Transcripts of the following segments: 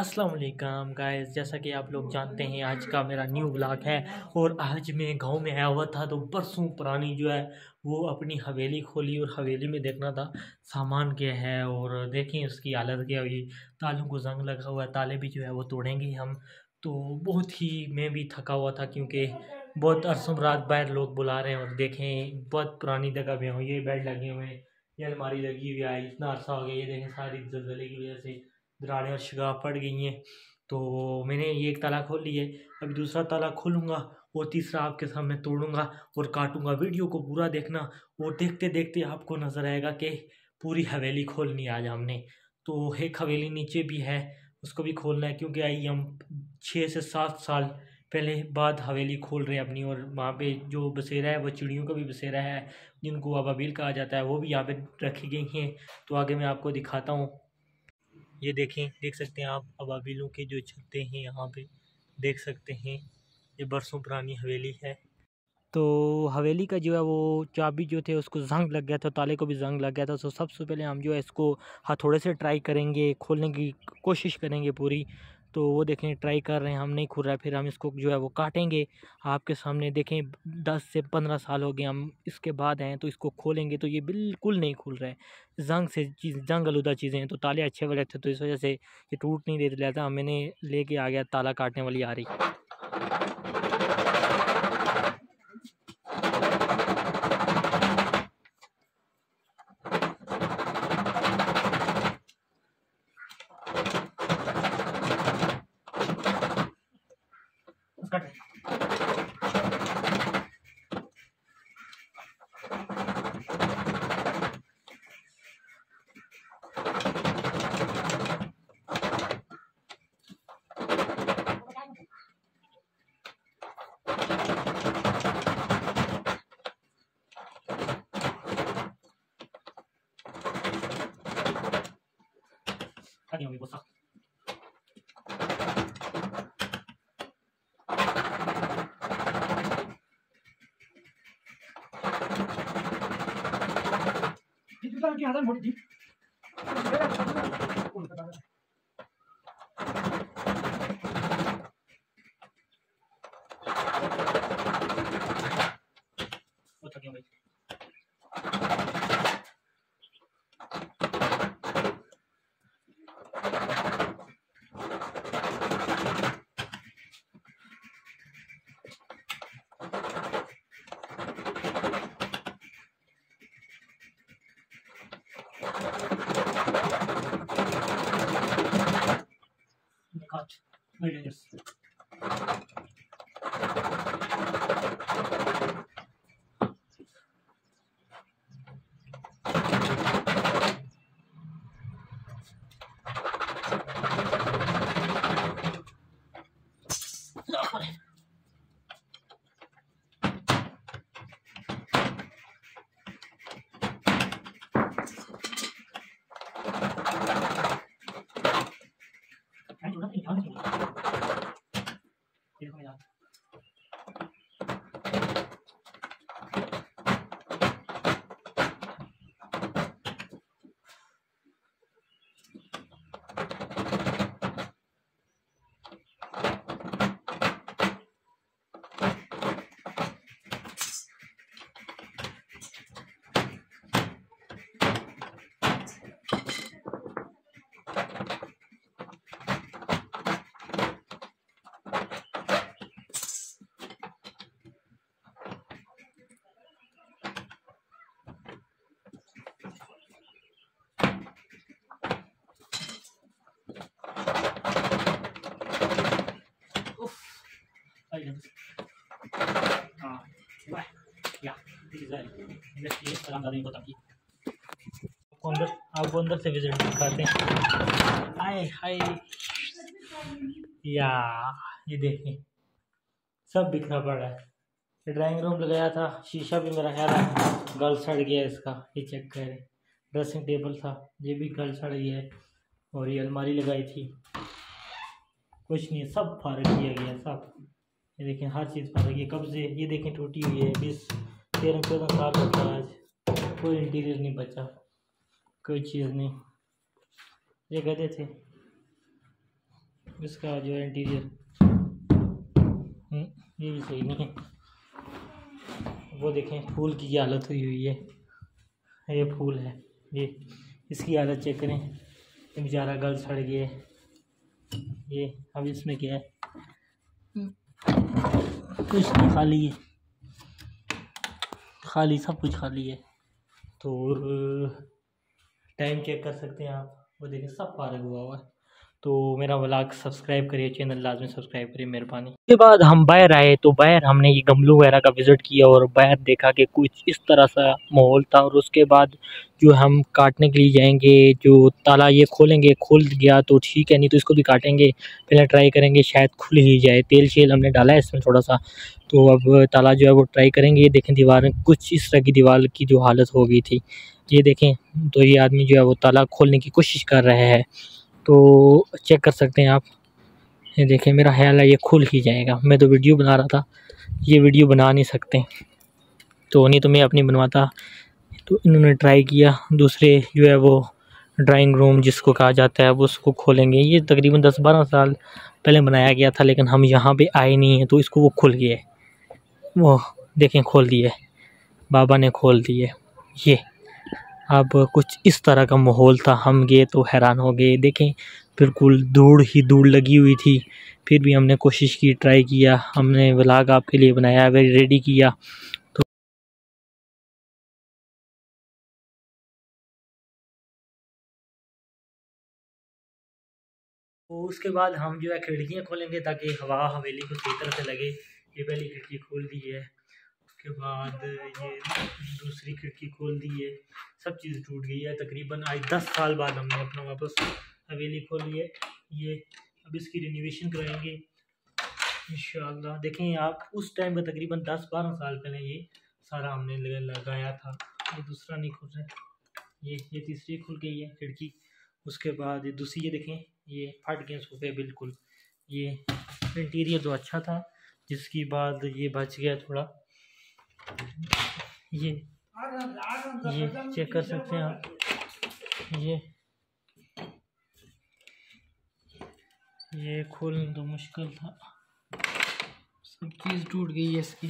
अस्सलाम वालेकुम गाइस, जैसा कि आप लोग जानते हैं आज का मेरा न्यू व्लॉग है। और आज मैं गांव में आया हुआ था तो बरसों पुरानी जो है वो अपनी हवेली खोली और हवेली में देखना था सामान क्या है। और देखें उसकी हालत क्या हुई, तालों को जंग लगा हुआ है, ताले भी जो है वो तोड़ेंगे हम। तो बहुत ही मैं भी थका हुआ था क्योंकि बहुत अरसों रात बाहर लोग बुला रहे हैं। और देखें बहुत पुरानी जगह में हूँ, ये बेड लगे हुए हैं, ये अलमारी लगी हुई है, इतना अरसा हो गया। ये देखें सारी जलजले की वजह से दरारें और शिगाफ पड़ गई हैं। तो मैंने ये एक ताला खोल लिया है, अभी दूसरा ताला खोलूँगा और तीसरा आपके सामने तोड़ूंगा और काटूंगा। वीडियो को पूरा देखना और देखते देखते आपको नज़र आएगा कि पूरी हवेली खोलनी है आज हमने। तो एक हवेली नीचे भी है, उसको भी खोलना है क्योंकि आई हम 6 से 7 साल पहले बाद हवेली खोल रहे हैं अपनी। और वहाँ पे जो बसेरा है वो चिड़ियों का भी बसेरा है, जिनको अबाबील कहा जाता है, वो भी यहाँ पे रखी गई हैं। तो आगे मैं आपको दिखाता हूँ। ये देखें, देख सकते हैं आप अबाबिलों के जो छत्ते हैं यहाँ पे देख सकते हैं। ये बरसों पुरानी हवेली है। तो हवेली का जो है वो चाबी जो थे उसको जंग लग गया था, ताले को भी जंग लग गया था। तो सबसे पहले हम जो है इसको हथौड़े से ट्राई करेंगे, खोलने की कोशिश करेंगे पूरी। तो वो देखें ट्राई कर रहे हैं, हम नहीं खुल रहा है। फिर हम इसको जो है वो काटेंगे आपके सामने। देखें 10 से 15 साल हो गए हम इसके बाद हैं, तो इसको खोलेंगे तो ये बिल्कुल नहीं खुल रहा है। जंग से चीज़ जंग आलूदा चीज़ें हैं। तो ताले अच्छे वाले थे तो इस वजह से ये टूट नहीं रहे थे, लिहाजा मैंने लेके आ गया ताला काटने वाली आ रही। Tadi yang bosak. Itu kan kelihatan mau di. Oh, tadi yang baik. Cut. Very dangerous. आपको अंदर से विजिट दिखाते हैं। हाय हाय या ये देखें सब बिखरा पड़ा है। ये ड्राइंग रूम लगाया था, शीशा भी मेरा ख्याल है गल सड़ गया इसका, ये चेक करें। ड्रेसिंग टेबल था, ये भी गल सड़ गया है। और ये अलमारी लगाई थी, कुछ नहीं, सब फारग किया गया सब। ये देखें हर चीज़ फारग है। कब्जे ये देखें टूटी हुई है, 20-13-14 साल हो गया आज, कोई इंटीरियर नहीं बचा, कोई चीज़ नहीं। ये गधे थे, इसका जो है इंटीरियर ये भी सही नहीं है। वो देखें फूल की क्या हालत हुई हुई है, ये फूल है, ये इसकी हालत चेक करें, ये बेचारा गल सड़ गया है। ये अब इसमें क्या है, कुछ नहीं, खाली है, खाली, सब कुछ खाली है। तो टाइम चेक कर सकते हैं आप, वो देखें सब फारग हुआ है। तो मेरा व्लॉग सब्सक्राइब करिए, चैनल लाजमी सब्सक्राइब करिए, मेहरबानी। उसके बाद हम बाहर आए, तो बाहर हमने ये गमलों वगैरह का विज़िट किया और बाहर देखा कि कुछ इस तरह सा माहौल था। और उसके बाद जो हम काटने के लिए जाएंगे, जो ताला ये खोलेंगे, खुल गया तो ठीक है, नहीं तो इसको भी काटेंगे, पहले ट्राई करेंगे, शायद खुल ही जाए। तेल शेल हमने डाला है इसमें थोड़ा सा, तो अब ताला जो है वो ट्राई करेंगे। ये देखें दीवार, कुछ इस तरह की दीवार की जो हालत हो गई थी, ये देखें। तो ये आदमी जो है वो ताला खोलने की कोशिश कर रहा है, तो चेक कर सकते हैं आप। ये देखें, मेरा ख्याल है ये खुल ही जाएगा। मैं तो वीडियो बना रहा था, ये वीडियो बना नहीं सकते, तो नहीं तो मैं अपनी बनवाता। तो इन्होंने ट्राई किया, दूसरे जो है वो ड्राइंग रूम जिसको कहा जाता है वो उसको खोलेंगे। ये तकरीबन 10-12 साल पहले बनाया गया था, लेकिन हम यहाँ पे आए नहीं हैं, तो इसको वो खुल गया है। वो देखें खोल दिए, बाबा ने खोल दिए। ये अब कुछ इस तरह का माहौल था, हम गए तो हैरान हो गए। देखें बिल्कुल धूड़ ही धूड़ लगी हुई थी, फिर भी हमने कोशिश की, ट्राई किया, हमने व्लॉग आपके लिए बनाया, वेरी रेडी किया। तो उसके बाद हम जो है खिड़कियाँ खोलेंगे ताकि हवा हवेली को सही तरह से लगे। ये पहली खिड़की खोल दी है, उसके बाद ये दूसरी खिड़की खोल दी है। सब चीज़ टूट गई है, तकरीबन आज 10 साल बाद हमने अपना वापस हवेली खोली है। ये अब इसकी रिनोवेशन कराएंगे इंशाअल्लाह। देखें आप, उस टाइम का तकरीबन 10-12 साल पहले ये सारा हमने लगाया था। ये दूसरा नहीं खुल रहा है, ये तीसरी खुल गई है खिड़की। उसके बाद ये दूसरी, ये देखें ये फट गए सोफे बिल्कुल। ये इंटीरियर तो अच्छा था, जिसकी बाद ये बच गया थोड़ा। ये चेक कर सकते हैं आप, ये खोलना तो मुश्किल था, सब चीज़ टूट गई है इसकी।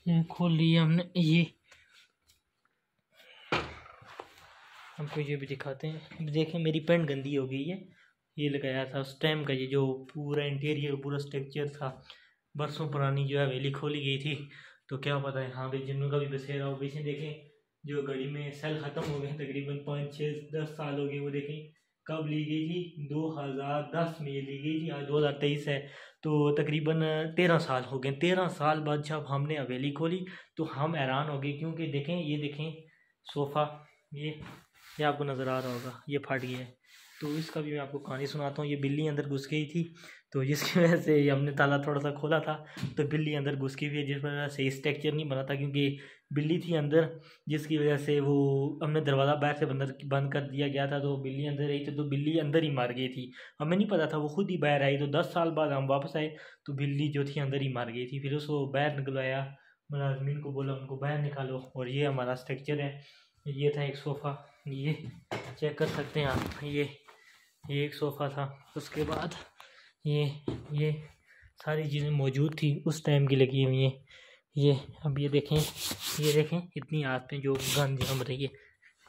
ये खोल लिया हमने। ये हमको ये भी दिखाते हैं, देखें मेरी पेंट गंदी हो गई है। ये लगाया था उस टाइम का, ये जो पूरा इंटीरियर पूरा स्ट्रक्चर था, बरसों पुरानी जो है हवेली खोली गई थी। तो क्या पता है, हाँ भाई जिनों का भी बसेरा हो। पीछे देखें जो घड़ी में सेल ख़त्म हो गए, तकरीबन 5-6-10 साल हो गए। वो देखें कब ली गई थी, 2010 में ये ली गई थी, आज 2023 है, तो तकरीबन 13 साल हो गए। 13 साल बाद जब हमने हवेली खोली तो हम हैरान हो गए, क्योंकि देखें ये देखें सोफ़ा, ये आपको नज़र आ रहा होगा, ये फट गया है। तो इसका भी मैं आपको कहानी सुनाता हूँ। ये बिल्ली अंदर घुस गई थी, तो जिसकी वजह से हमने ताला थोड़ा सा खोला था, तो बिल्ली अंदर घुस गई हुई है, जिस वजह से स्ट्रक्चर नहीं बना था, क्योंकि बिल्ली थी अंदर, जिसकी वजह से वो हमने दरवाज़ा बाहर से बंद कर दिया गया था। तो बिल्ली अंदर रही थी, तो बिल्ली अंदर ही मार गई थी। हमें नहीं पता था, वो खुद ही बाहर आई। तो 10 साल बाद हम वापस आए तो बिल्ली जो थी अंदर ही मार गई थी। फिर उसको बाहर निकलवाया, मुलाजमीन को बोला उनको बाहर निकालो, और ये हमारा स्ट्रक्चर है। ये था एक सोफ़ा, ये चेक कर सकते हैं आप, ये एक सोफ़ा था। उसके बाद ये सारी चीज़ें मौजूद थी उस टाइम की लगी हुई हैं। ये अब ये देखें इतनी आग में जो गंद जम रही है।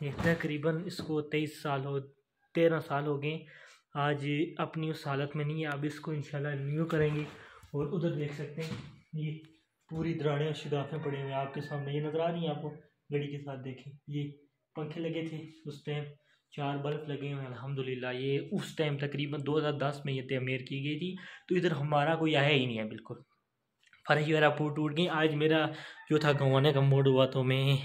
ये तकरीबन इसको 13 साल हो गए, आज अपनी उस हालत में नहीं है। अब इसको इंशाल्लाह रिन्यू करेंगे। और उधर देख सकते हैं ये पूरी दरारें और शिगाफें पड़ी हुई हैं आपके सामने, ये नज़र आ रही हैं आपको घड़ी के साथ। देखें ये पंखे लगे थे उस टाइम, 4 बल्ब लगे हुए हैं अल्हम्दुलिल्लाह। ये उस टाइम तकरीबन 2010 में ये तमीर की गई थी, तो इधर हमारा कोई आया ही नहीं है, बिल्कुल फर्श वगैरह टूट गई। आज मेरा जो था गाँव आने का मूड हुआ, तो मैं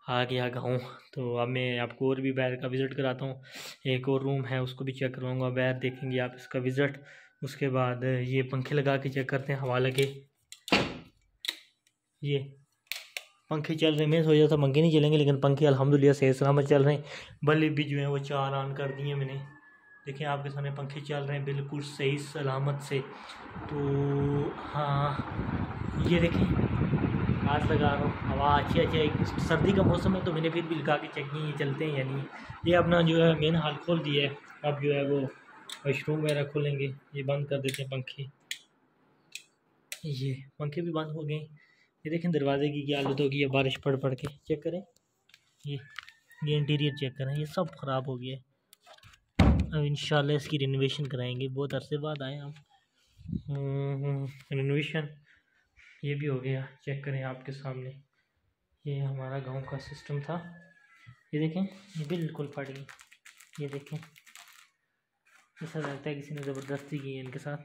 आ गया गाँव। तो अब मैं आपको और भी बाहर का विज़िट कराता हूँ। एक और रूम है, उसको भी चेक करवाऊँगा, बाहर देखेंगे आप इसका विज़िट। उसके बाद ये पंखे लगा के चेक करते हैं, हवा लगे। ये पंखे चल रहे हैं, मैं सोचा था पंखे नहीं चलेंगे, लेकिन पंखे अल्हम्दुलिल्लाह सही सलामत चल रहे हैं। बल्ब भी जो है वो 4 ऑन कर दिए मैंने। देखें आपके सामने पंखे चल रहे हैं बिल्कुल सही सलामत से। तो हाँ ये देखें आस लगा रहा हूँ, हवा अच्छी अच्छी है। सर्दी का मौसम है तो मैंने फिर भी लगा के चेक किए ये चलते हैं या नहीं। ये अपना जो है मेन हाल खोल दिया है, अब जो है वो वॉशरूम वगैरह खोलेंगे। ये बंद कर देते हैं पंखे, ये पंखे भी बंद हो गए। ये देखें दरवाजे की क्या हालत होगी, बारिश पड़ पड़ के। चेक करें ये ये इंटीरियर चेक करें, ये सब ख़राब हो गया है। अब इंशाल्लाह इसकी रिनोवेशन कराएंगे, बहुत अरसे बाद आए हम। रिनोवेशन ये भी हो गया, चेक करें आपके सामने। ये हमारा गांव का सिस्टम था, ये देखें ये बिल्कुल फट गई। ये देखें ऐसा लगता है किसी ने ज़बरदस्ती की है इनके साथ,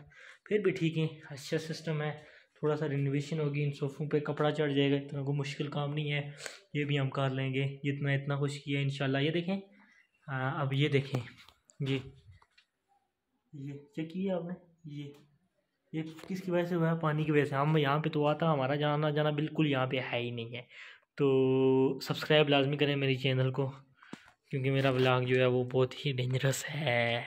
फिर भी ठीक है, अच्छा सिस्टम है। थोड़ा सा रिनोवेशन होगी, इन सोफ़ों पे कपड़ा चढ़ जाएगा, इतना कोई मुश्किल काम नहीं है, ये भी हम कर लेंगे। जितना इतना कुछ किया इंशाल्लाह। ये देखें अब ये देखें, ये चेक किया आपने, ये किसकी वजह से हुआ है? पानी की वजह से। हम यहाँ पे तो आता, हमारा जाना जाना बिल्कुल यहाँ पे है ही नहीं है। तो सब्सक्राइब लाजमी करें मेरी चैनल को, क्योंकि मेरा व्लॉग जो है वो बहुत ही डेंजरस है।